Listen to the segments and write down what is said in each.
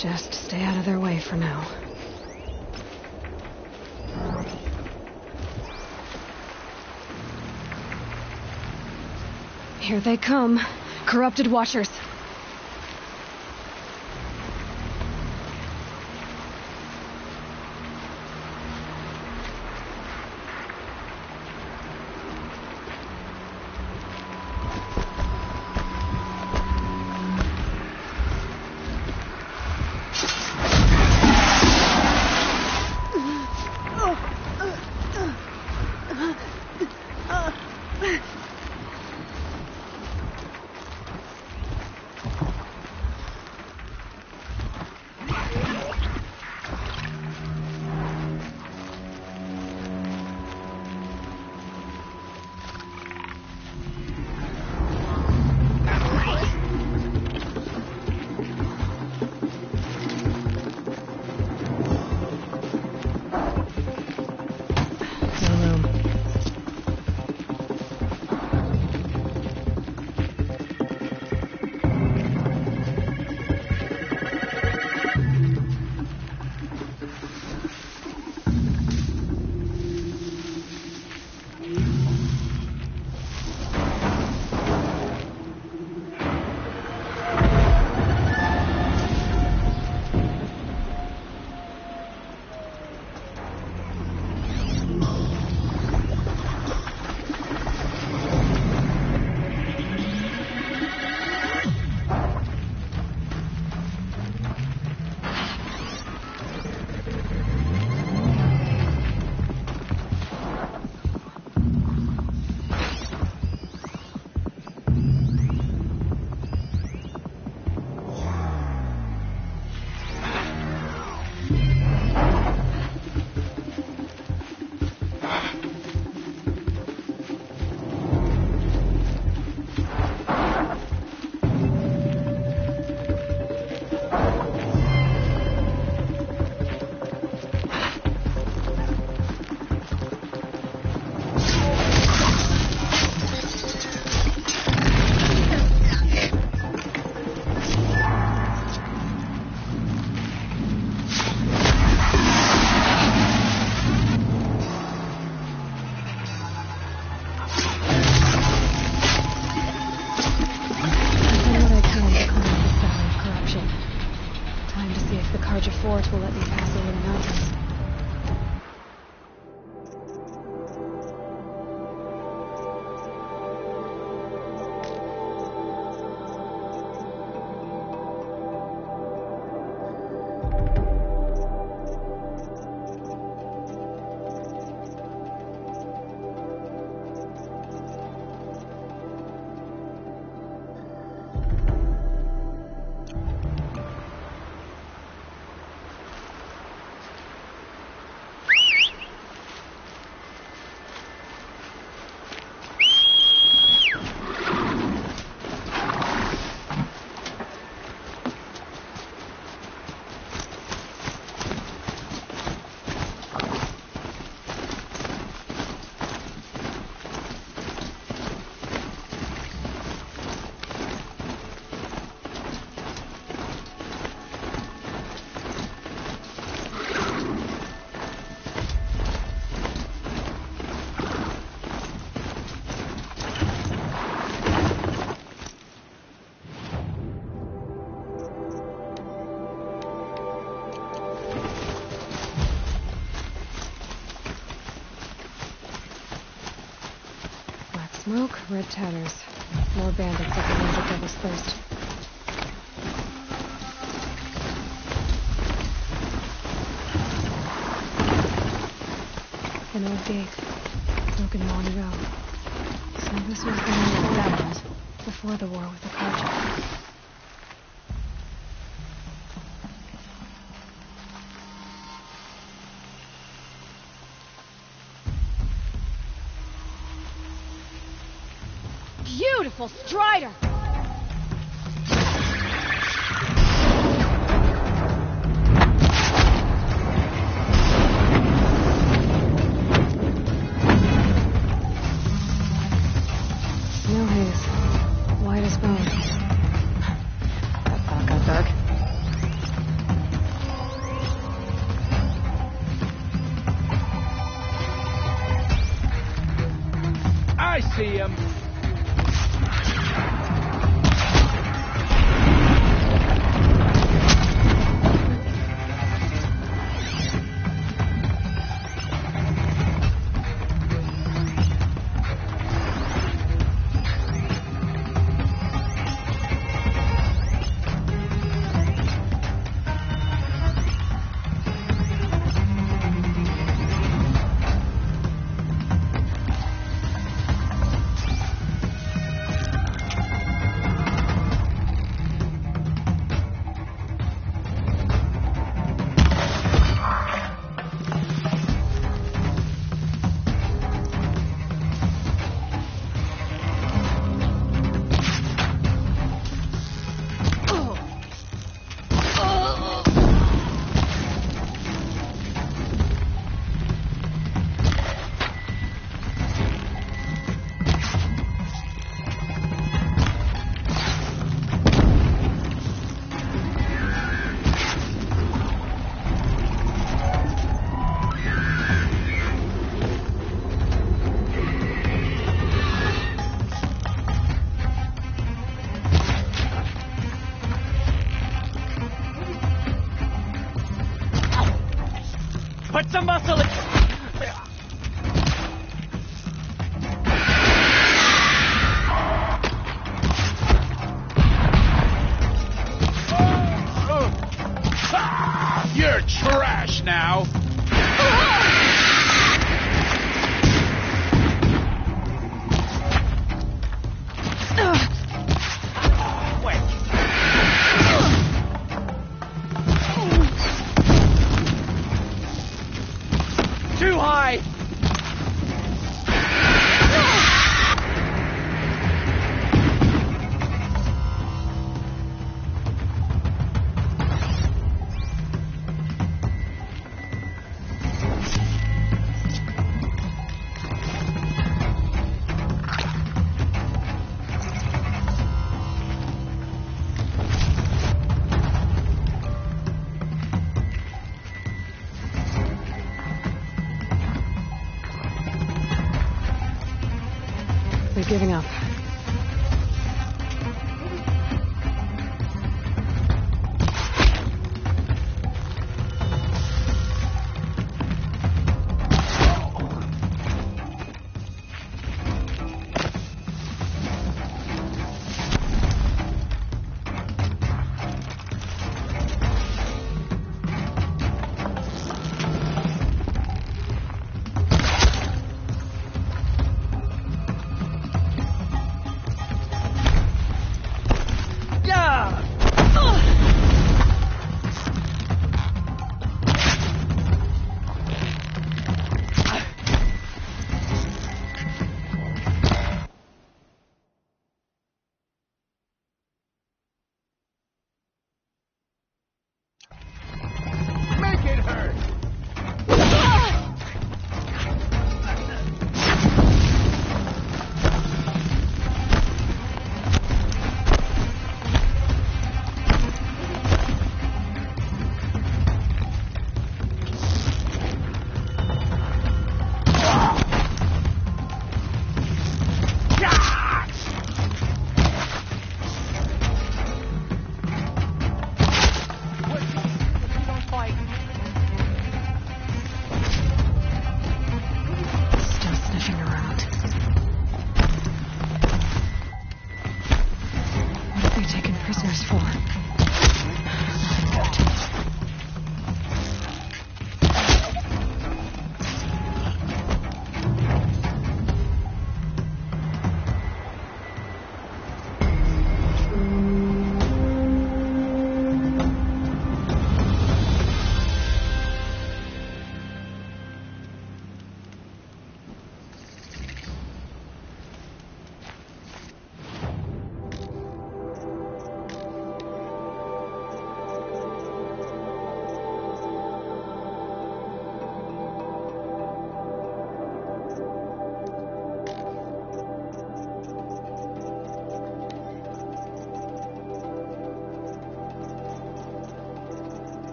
Just stay out of their way for now. Here they come. Corrupted Watchers. Fort will let me pass over the mountains. Smoke, red tatters. More bandits at the Ranger Devil's Thirst. An old gate. Broken long ago. So this was the name of that land. Before the war with the Carja. Beautiful Strider! No haze. White as bone. That thought got dark. see him. Put some muscle in. You're trash now. Too high! They're giving up.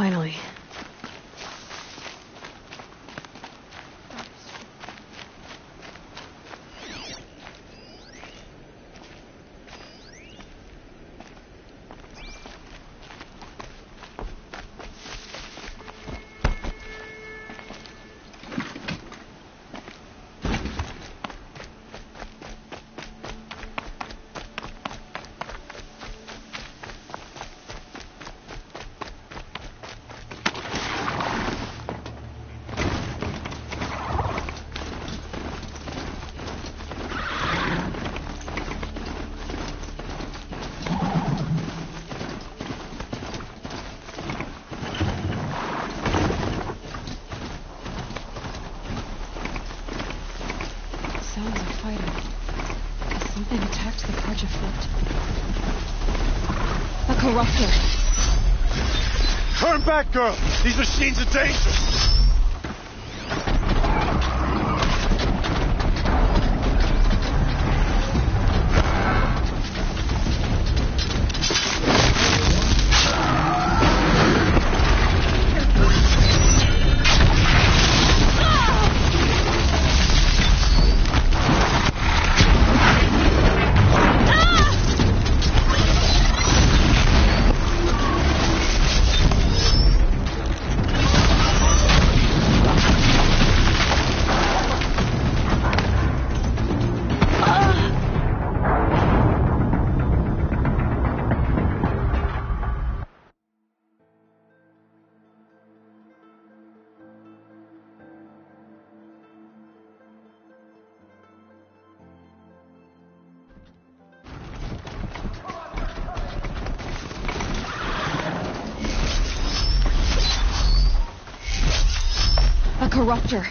Finally. Sounds of fighting. Something attacked the Karja fort. A corruptor. Turn back, girl! These machines are dangerous! A corruptor.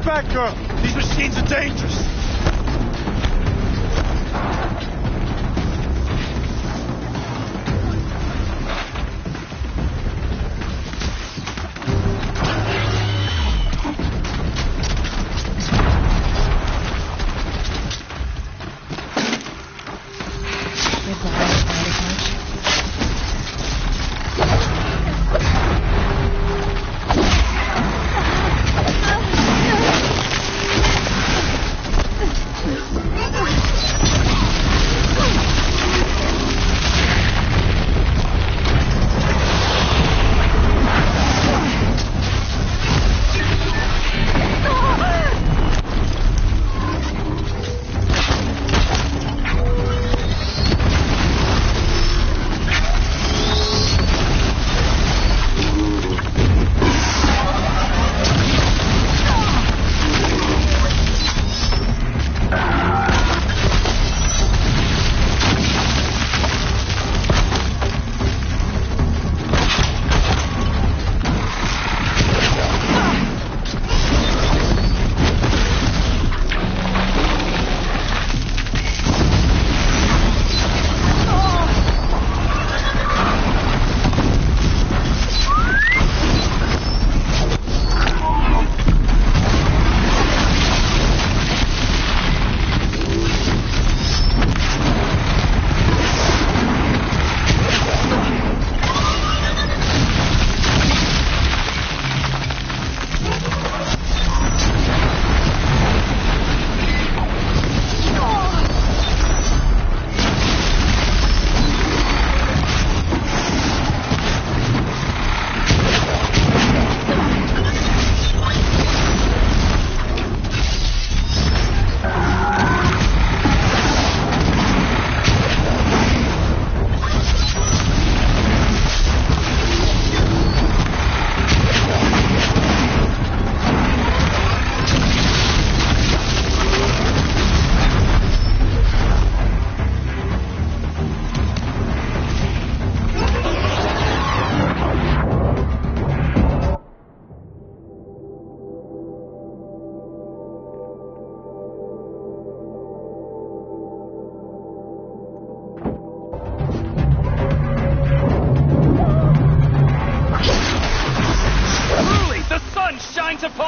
Back, girl! These machines are dangerous!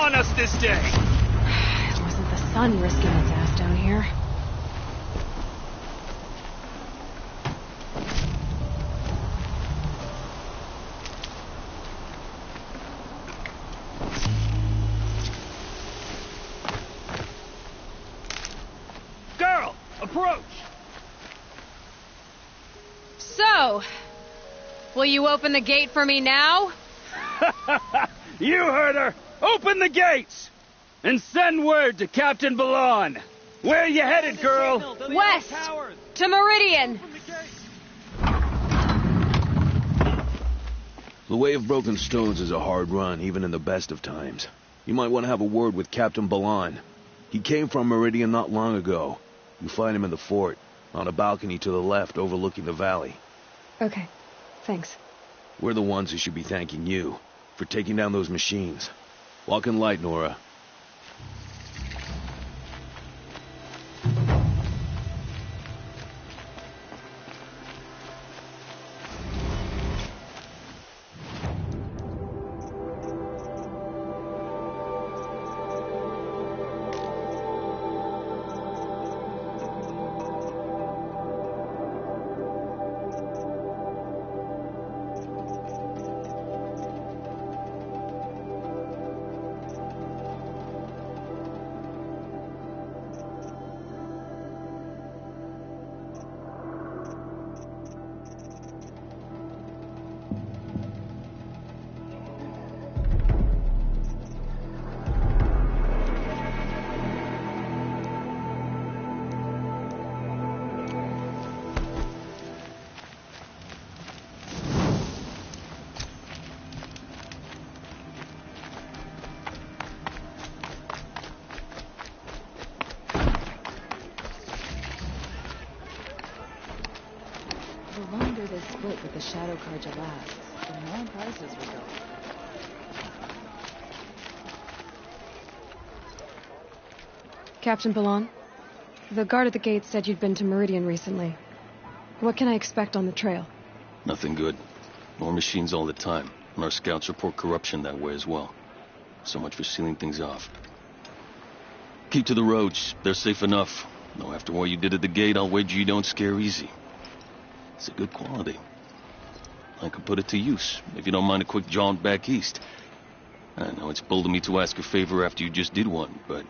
upon us this day. It wasn't the sun risking its ass down here. Girl, approach. So, will you open the gate for me now? You heard her. Open the gates and send word to Captain Balon. Where are you headed, girl? West, to Meridian. The Way of Broken Stones is a hard run, even in the best of times. You might want to have a word with Captain Balon. He came from Meridian not long ago. You find him in the fort, on a balcony to the left overlooking the valley. Okay, thanks. We're the ones who should be thanking you for taking down those machines. Walk in light, Nora. The longer this split with the Shadow Carja lasts, the more prices will go. Captain Balon, the guard at the gate said you'd been to Meridian recently. What can I expect on the trail? Nothing good. More machines all the time, and our scouts report corruption that way as well. So much for sealing things off. Keep to the roads. They're safe enough. Though after what you did at the gate, I'll wager you don't scare easy. It's a good quality. I could put it to use, if you don't mind a quick jaunt back east. I know it's bold of me to ask a favor after you just did one, but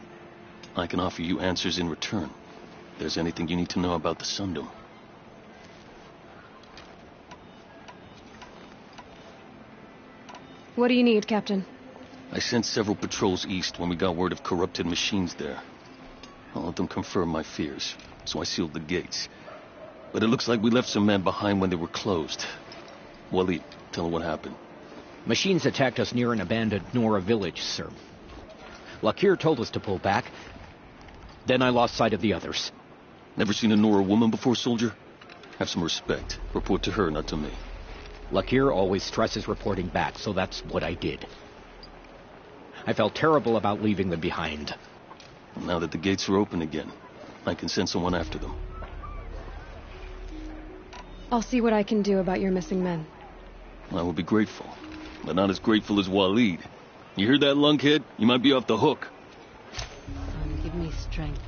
I can offer you answers in return. If there's anything you need to know about the Sundom. What do you need, Captain? I sent several patrols east when we got word of corrupted machines there. I'll let them confirm my fears, so I sealed the gates. But it looks like we left some men behind when they were closed. Waleed, tell them what happened. Machines attacked us near an abandoned Nora village, sir. Lakir told us to pull back. Then I lost sight of the others. Never seen a Nora woman before, soldier? Have some respect. Report to her, not to me. Lakir always stresses reporting back, so that's what I did. I felt terrible about leaving them behind. Now that the gates are open again, I can send someone after them. I'll see what I can do about your missing men. I will be grateful, but not as grateful as Waleed. You hear that, lunkhead? You might be off the hook. Son, give me strength.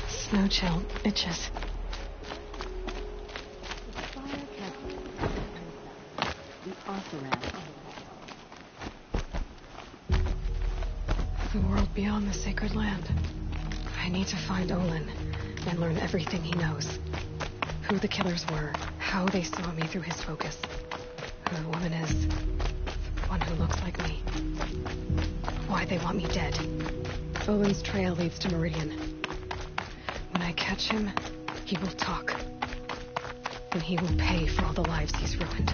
Snow chill itches. The world beyond the sacred land. I need to find Olin and learn everything he knows. Who the killers were, how they saw me through his focus, who the woman is, one who looks like me, why they want me dead. Olin's trail leads to Meridian. When I catch him, he will talk. And he will pay for all the lives he's ruined.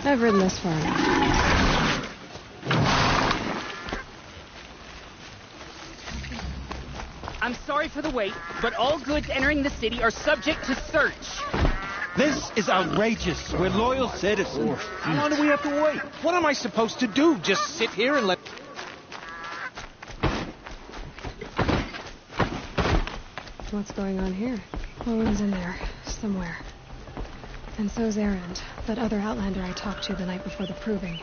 I've ridden this far enough. I'm sorry for the wait, but all goods entering the city are subject to search. This is outrageous. We're loyal citizens. How long do we have to wait? What am I supposed to do? Just sit here and let... What's going on here? Owen's in there, somewhere. And so's Erend, that other Outlander I talked to the night before the proving.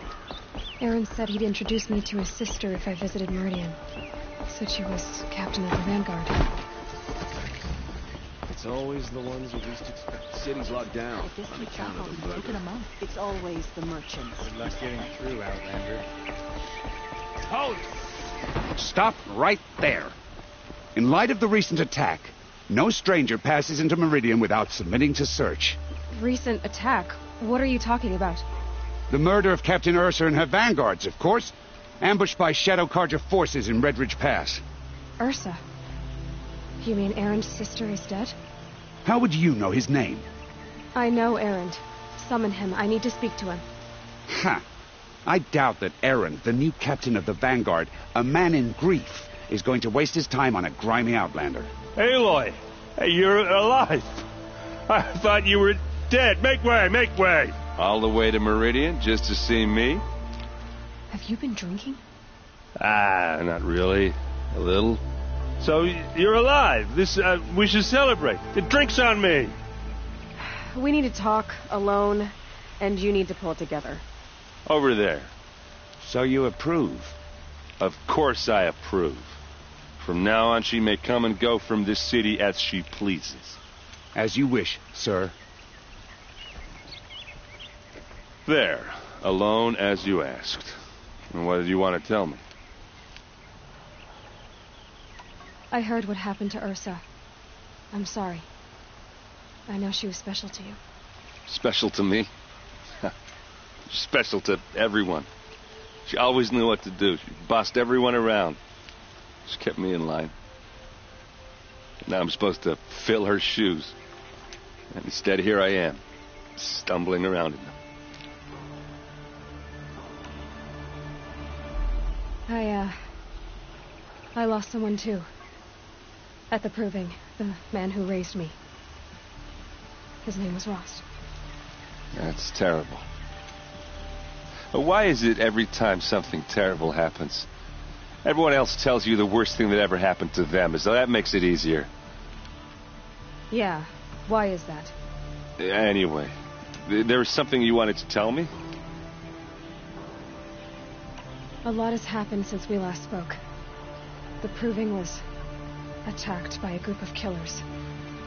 Erend said he'd introduce me to his sister if I visited Meridian. Said she was captain of the Vanguard. It's always the ones you least expect. The city's locked down. If this On keeps account up, of the I'll take it burger. a month. It's always the merchants. Good luck getting through, Outlander. Hold! Stop right there. In light of the recent attack, no stranger passes into Meridian without submitting to search. Recent attack? What are you talking about? The murder of Captain Ursa and her vanguards, of course. Ambushed by Shadow Carja forces in Redridge Pass. Ursa? You mean Erend's sister is dead? How would you know his name? I know Erend. Summon him. I need to speak to him. Ha! I doubt that Erend, the new captain of the Vanguard, a man in grief, is going to waste his time on a grimy Outlander. Aloy! Hey, you're alive! I thought you were dead. Make way, make way! All the way to Meridian just to see me? Have you been drinking? Ah, not really. A little. So, you're alive. We should celebrate. The drink's on me. We need to talk, alone, and you need to pull it together. Over there. So you approve? Of course I approve. From now on, she may come and go from this city as she pleases. As you wish, sir. There. Alone as you asked. And what did you want to tell me? I heard what happened to Ursa. I'm sorry. I know she was special to you. Special to me? Special to everyone. She always knew what to do. She bossed everyone around. She kept me in line. Now I'm supposed to fill her shoes. And instead, here I am, stumbling around in them. I lost someone too. At the proving, the man who raised me. His name was Rost. That's terrible. But why is it every time something terrible happens, everyone else tells you the worst thing that ever happened to them, as though that makes it easier? Yeah, why is that? Anyway, there was something you wanted to tell me? A lot has happened since we last spoke. The proving was attacked by a group of killers.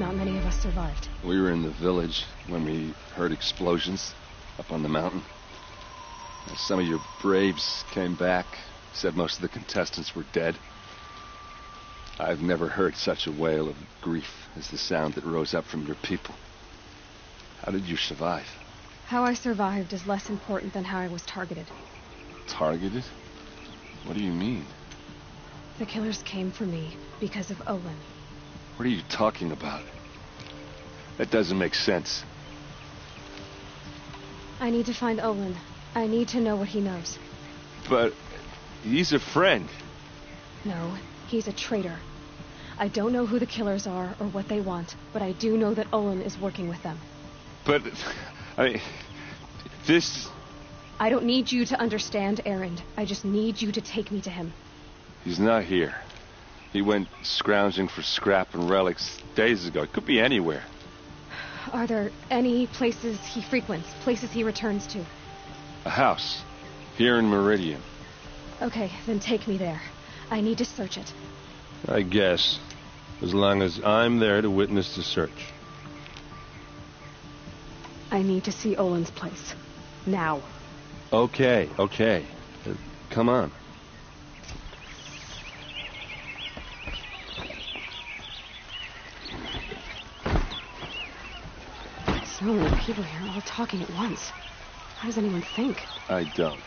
Not many of us survived. We were in the village when we heard explosions up on the mountain. Some of your braves came back, said most of the contestants were dead. I've never heard such a wail of grief as the sound that rose up from your people. How did you survive? How I survived is less important than how I was targeted. Targeted? What do you mean? The killers came for me because of Olin. What are you talking about? That doesn't make sense. I need to find Olin. I need to know what he knows. But he's a friend. No, he's a traitor. I don't know who the killers are or what they want, but I do know that Olin is working with them. But, I mean, this... I don't need you to understand, Erend. I just need you to take me to him. He's not here. He went scrounging for scrap and relics days ago. It could be anywhere. Are there any places he frequents, places he returns to? A house. Here in Meridian. Okay, then take me there. I need to search it. I guess. As long as I'm there to witness the search. I need to see Olin's place. Now. Okay. Come on. So many people here, all talking at once. How does anyone think? I don't.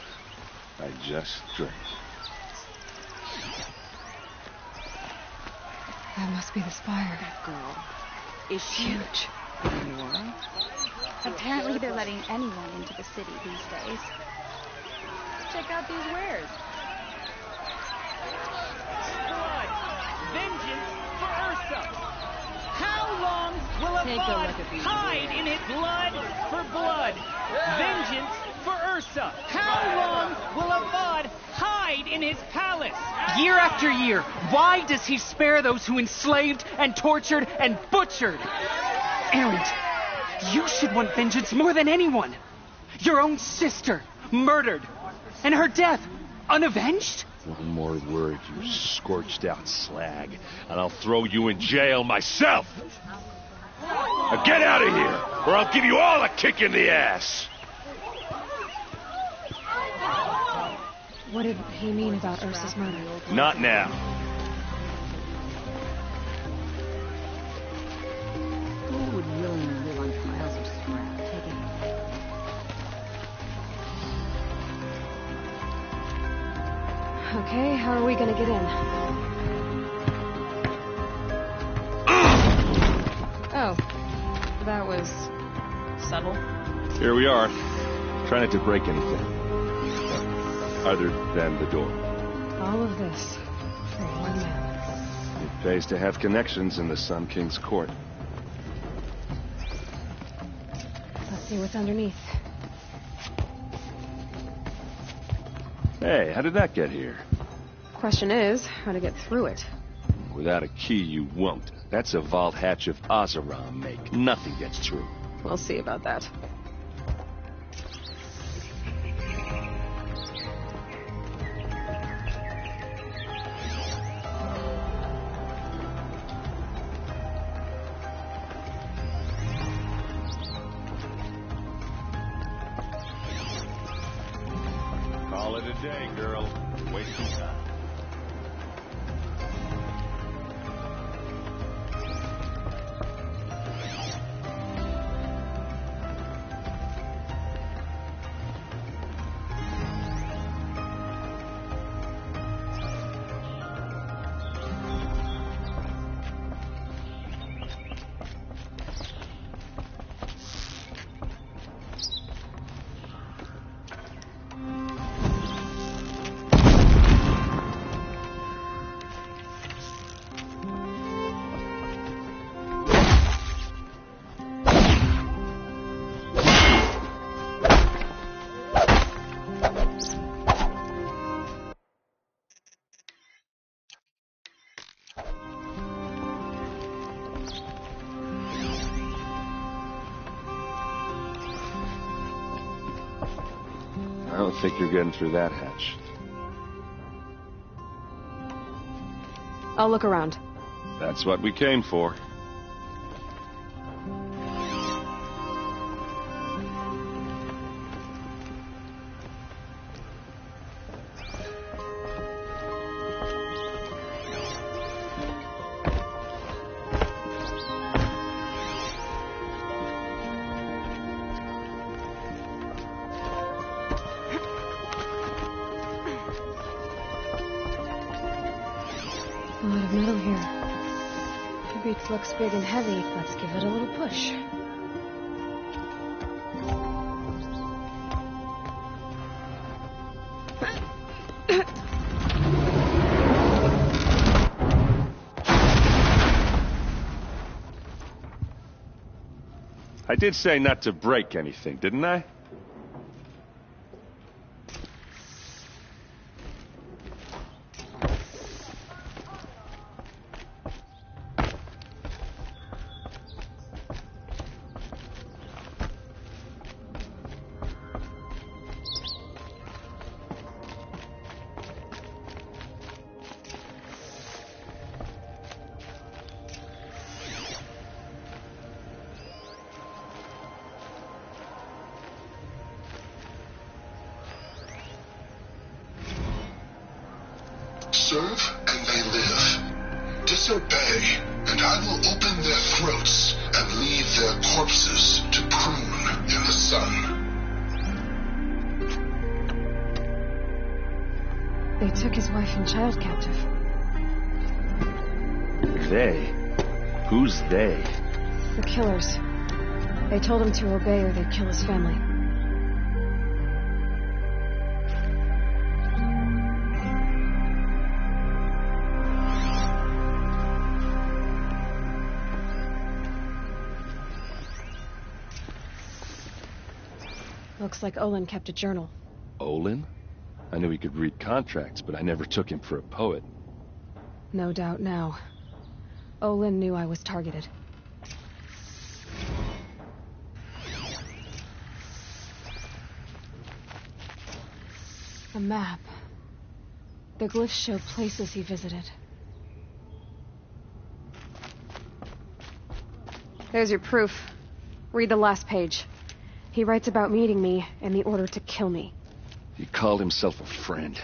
I just drink. That must be the spire. That girl. Is she... Huge. Nora? Apparently they're letting anyone into the city these days. Check out these wares. Blood! Vengeance for Ursa! How long will Avad hide in his blood for blood? Vengeance for Ursa! How long will Avad hide in his palace? Year after year, why does he spare those who enslaved and tortured and butchered? Erend, you should want vengeance more than anyone. Your own sister, murdered, and her death, unavenged? One more word, you scorched out slag, and I'll throw you in jail myself! Now get out of here, or I'll give you all a kick in the ass! What did he mean about Ursa's murder? Not now. Who would willingly live on piles of scrap? Okay, how are we gonna get in? Oh, that was subtle. Here we are. Try not to break anything. Other than the door. All of this for one man. It pays to have connections in the Sun King's court. Let's see what's underneath. Hey, how did that get here? Question is, how to get through it. Without a key, you won't. That's a vault hatch of Oseram make. Nothing gets through. We'll see about that. Call it a day, girl. You're wasting time. I don't think you're getting through that hatch. I'll look around. That's what we came for. A lot of metal here. The beak looks big and heavy. Let's give it a little push. I did say not to break anything, didn't I? Serve and they live. Disobey, and I will open their throats and leave their corpses to prune in the sun. They took his wife and child captive. They? Who's they? The killers. They told him to obey or they'd kill his family. Looks like Olin kept a journal. Olin? I knew he could read contracts, but I never took him for a poet. No doubt now. Olin knew I was targeted. A map. The glyphs show places he visited. There's your proof. Read the last page. He writes about meeting me and the order to kill me. He called himself a friend.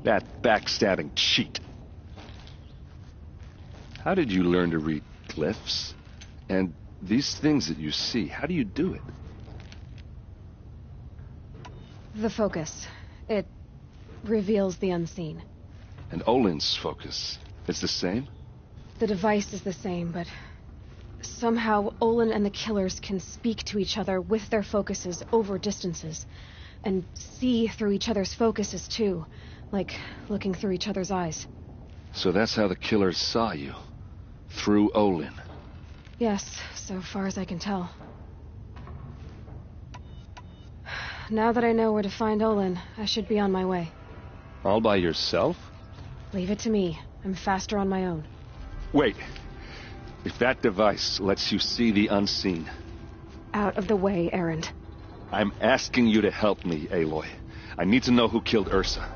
That backstabbing cheat. How did you learn to read glyphs? And these things that you see, how do you do it? The focus. It reveals the unseen. And Olin's focus is the same? The device is the same, but somehow Olin and the killers can speak to each other with their focuses over distances. And see through each other's focuses, too. Like looking through each other's eyes. So that's how the killers saw you? Through Olin? Yes, so far as I can tell. Now that I know where to find Olin, I should be on my way. All by yourself? Leave it to me. I'm faster on my own. Wait. If that device lets you see the unseen... Out of the way, Erend. I'm asking you to help me, Aloy. I need to know who killed Ursa.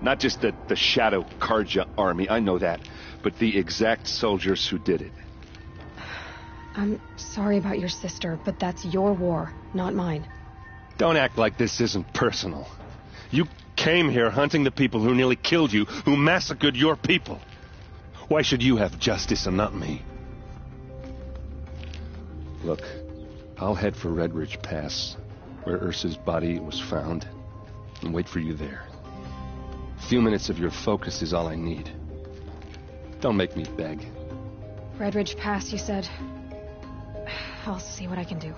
Not just the Shadow Karja army, I know that, but the exact soldiers who did it. I'm sorry about your sister, but that's your war, not mine. Don't act like this isn't personal. You came here hunting the people who nearly killed you, who massacred your people. Why should you have justice and not me? Look, I'll head for Red Ridge Pass, where Ursa's body was found, and wait for you there. A few minutes of your focus is all I need. Don't make me beg. Red Ridge Pass, you said? I'll see what I can do.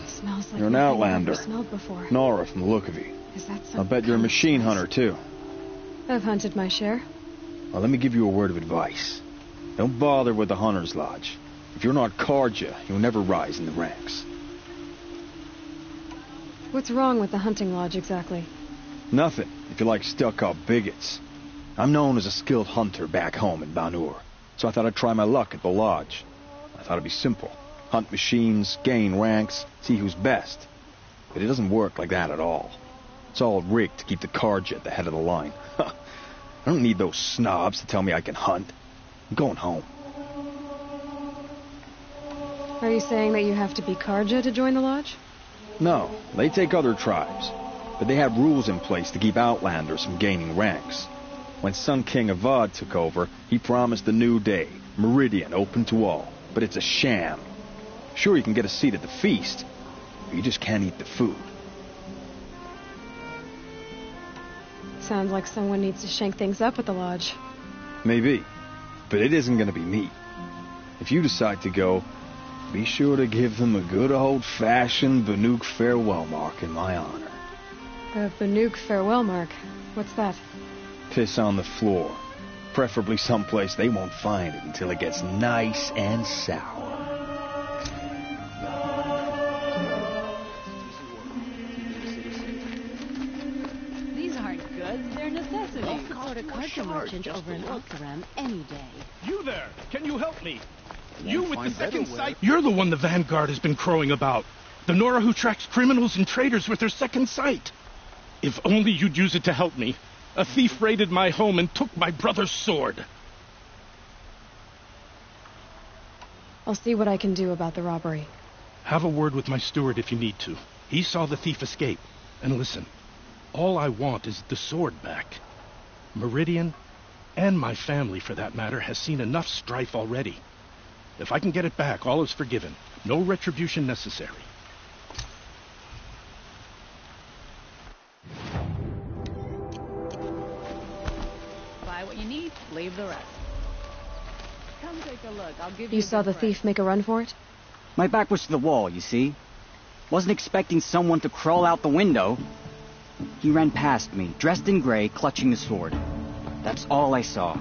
Smells like You're an outlander. I've never smelled before. Nora, from the look of you. Is that I'll bet you're a machine hunter, too. I've hunted my share. Well, let me give you a word of advice. Don't bother with the Hunter's Lodge. If you're not Karja, you'll never rise in the ranks. What's wrong with the hunting lodge, exactly? Nothing, if you like stuck-up bigots. I'm known as a skilled hunter back home in Banur, so I thought I'd try my luck at the lodge. I thought it'd be simple. Hunt machines, gain ranks, see who's best. But it doesn't work like that at all. It's all rigged to keep the Karja at the head of the line. I don't need those snobs to tell me I can hunt. I'm going home. Are you saying that you have to be Karja to join the lodge? No, they take other tribes. But they have rules in place to keep outlanders from gaining ranks. When Sun King Avad took over, he promised a new day, Meridian open to all. But it's a sham. Sure, you can get a seat at the feast, but you just can't eat the food. Sounds like someone needs to shank things up at the lodge. Maybe, but it isn't going to be me. If you decide to go, be sure to give them a good old-fashioned Banuk farewell mark in my honor. The Banuk farewell mark? What's that? Piss on the floor. Preferably someplace they won't find it until it gets nice and sour. These aren't goods, they're necessities. You could sort a Karja merchant over in Altaram any day. You there! Can you help me? You with the second sight. You're the one the Vanguard has been crowing about. The Nora who tracks criminals and traitors with her second sight. If only you'd use it to help me. A thief raided my home and took my brother's sword. I'll see what I can do about the robbery. Have a word with my steward if you need to. He saw the thief escape. And listen, All I want is the sword back. Meridian, and my family for that matter, has seen enough strife already. If I can get it back, all is forgiven. No retribution necessary. Buy what you need, leave the rest. Come take a look. I'll give you. You saw the thief make a run for it? My back was to the wall, you see. Wasn't expecting someone to crawl out the window. He ran past me, dressed in gray, clutching the sword. That's all I saw.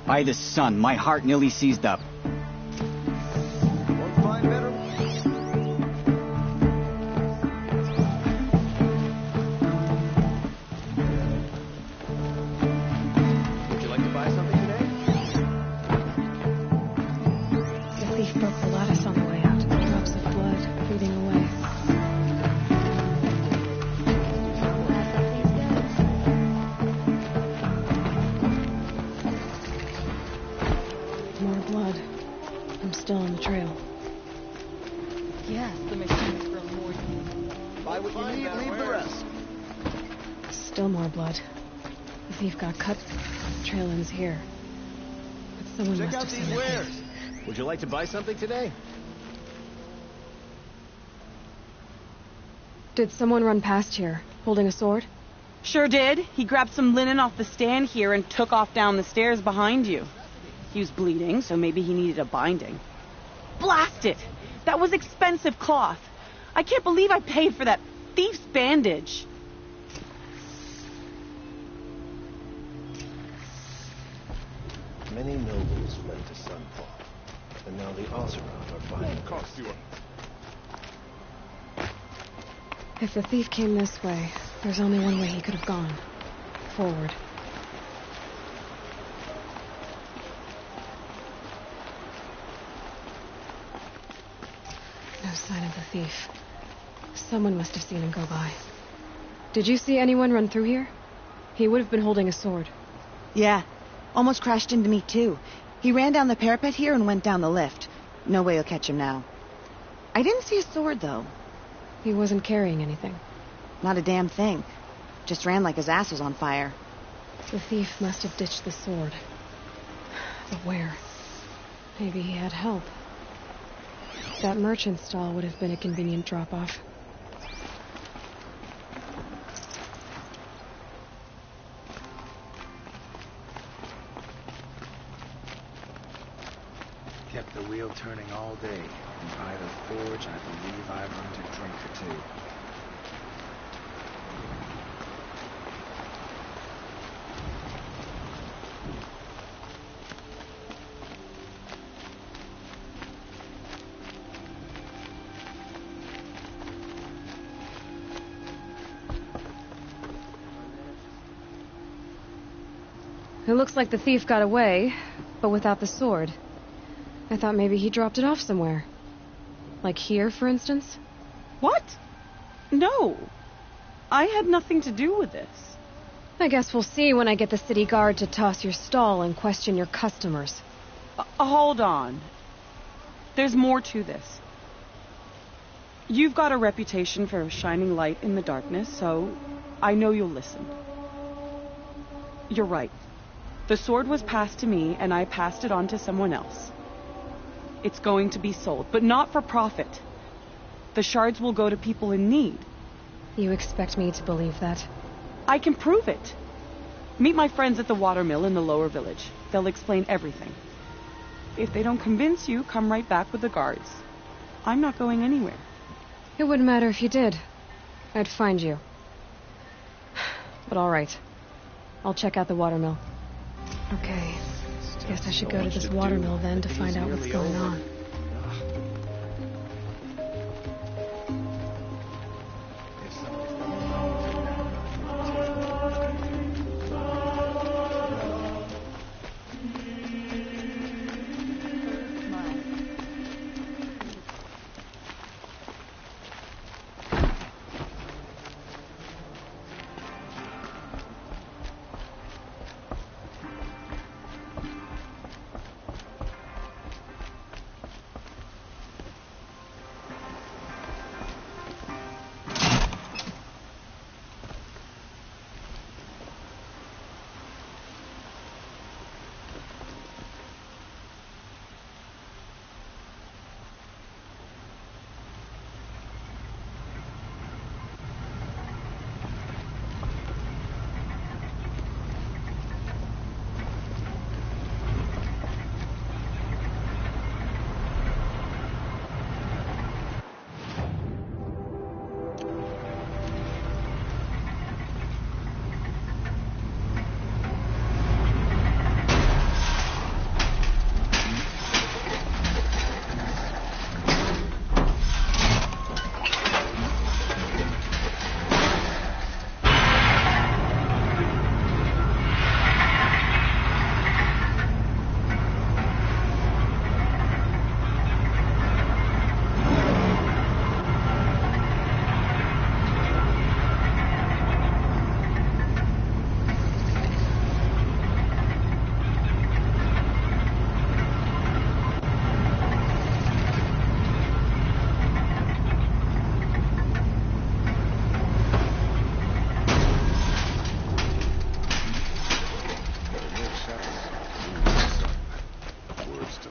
By the sun, my heart nearly seized up. Would you like to buy something today? The thief broke the lattice on the way out. Drops of blood bleeding away. More blood. I'm still on the trail. Yes, the machines for more. Buy what you need, leave the rest. Still more blood. The thief got cut. Trail ends here. But someone Check must out have these seen it. wares. Would you like to buy something today? Did someone run past here, holding a sword? Sure did. He grabbed some linen off the stand here and took off down the stairs behind you. He was bleeding, so maybe he needed a binding. Blast it! That was expensive cloth. I can't believe I paid for that thief's bandage. Many nobles fled to Sunfall, and now the Oseram are fighting. Cost you. If the thief came this way, there's only one way he could have gone. Forward. No sign of the thief. Someone must have seen him go by. Did you see anyone run through here? He would have been holding a sword. Yeah. Almost crashed into me, too. He ran down the parapet here and went down the lift. No way you'll catch him now. I didn't see a sword, though. He wasn't carrying anything. Not a damn thing. Just ran like his ass was on fire. The thief must have ditched the sword. But where? Maybe he had help. That merchant stall would have been a convenient drop-off. Kept the wheel turning all day. And by the forge, I believe I learned a drink or two. It looks like the thief got away, but without the sword. I thought maybe he dropped it off somewhere. Like here, for instance? What? No. I had nothing to do with this. I guess we'll see when I get the city guard to toss your stall and question your customers. Hold on. There's more to this. You've got a reputation for shining light in the darkness, so I know you'll listen. You're right. The sword was passed to me, and I passed it on to someone else. It's going to be sold, but not for profit. The shards will go to people in need. You expect me to believe that? I can prove it. Meet my friends at the watermill in the lower village. They'll explain everything. If they don't convince you, come right back with the guards. I'm not going anywhere. It wouldn't matter if you did. I'd find you. But all right. I'll check out the watermill. Okay. Guess I should go to this watermill then to find out what's going on.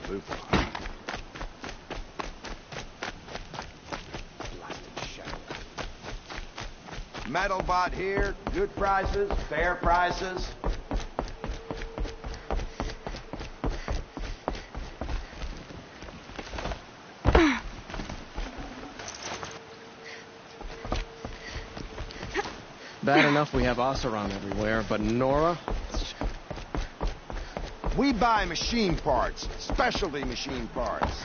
Bluefar. Metalbot here. Good prices, fair prices. Bad enough we have Oseram everywhere, but Nora? We buy machine parts, specialty machine parts.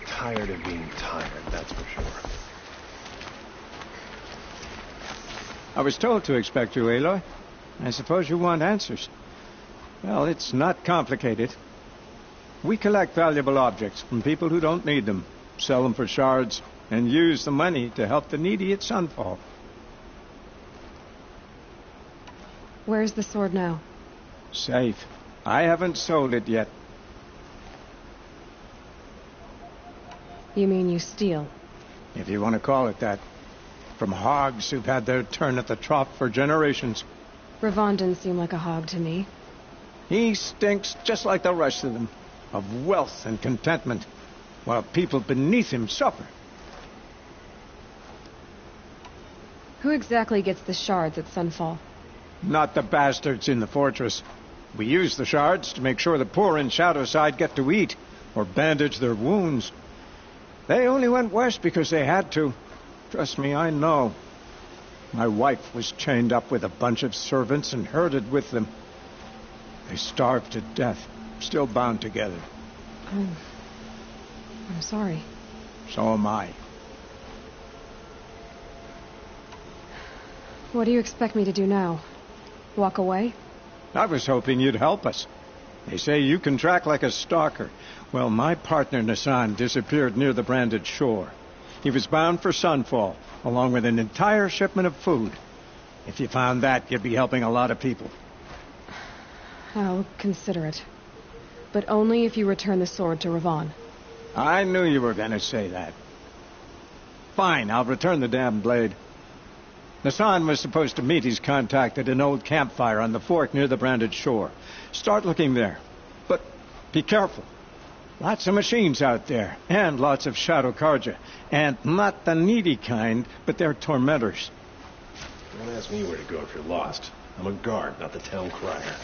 Tired of being tired, that's for sure. I was told to expect you, Aloy. I suppose you want answers. Well, it's not complicated. We collect valuable objects from people who don't need them, sell them for shards, and use the money to help the needy at Sunfall. Where's the sword now? Safe. I haven't sold it yet. You mean you steal? If you want to call it that. From hogs who've had their turn at the trough for generations. Ravon didn't seem like a hog to me. He stinks just like the rest of them, of wealth and contentment, while people beneath him suffer. Who exactly gets the shards at Sunfall? Not the bastards in the fortress. We use the shards to make sure the poor in Shadowside get to eat, or bandage their wounds. They only went west because they had to. Trust me, I know. My wife was chained up with a bunch of servants and herded with them. They starved to death, still bound together. I'm sorry. So am I. What do you expect me to do now? Walk away? I was hoping you'd help us. They say you can track like a stalker. Well, my partner Nassan disappeared near the branded shore. He was bound for Sunfall, along with an entire shipment of food. If you found that, you'd be helping a lot of people. I'll consider it. But only if you return the sword to Ravon. I knew you were going to say that. Fine, I'll return the damn blade. Nassan was supposed to meet his contact at an old campfire on the fork near the branded shore. Start looking there. But be careful. Lots of machines out there, and lots of Shadow Karja. And not the needy kind, but they're tormentors. Don't ask me where to go if you're lost. I'm a guard, not the town crier.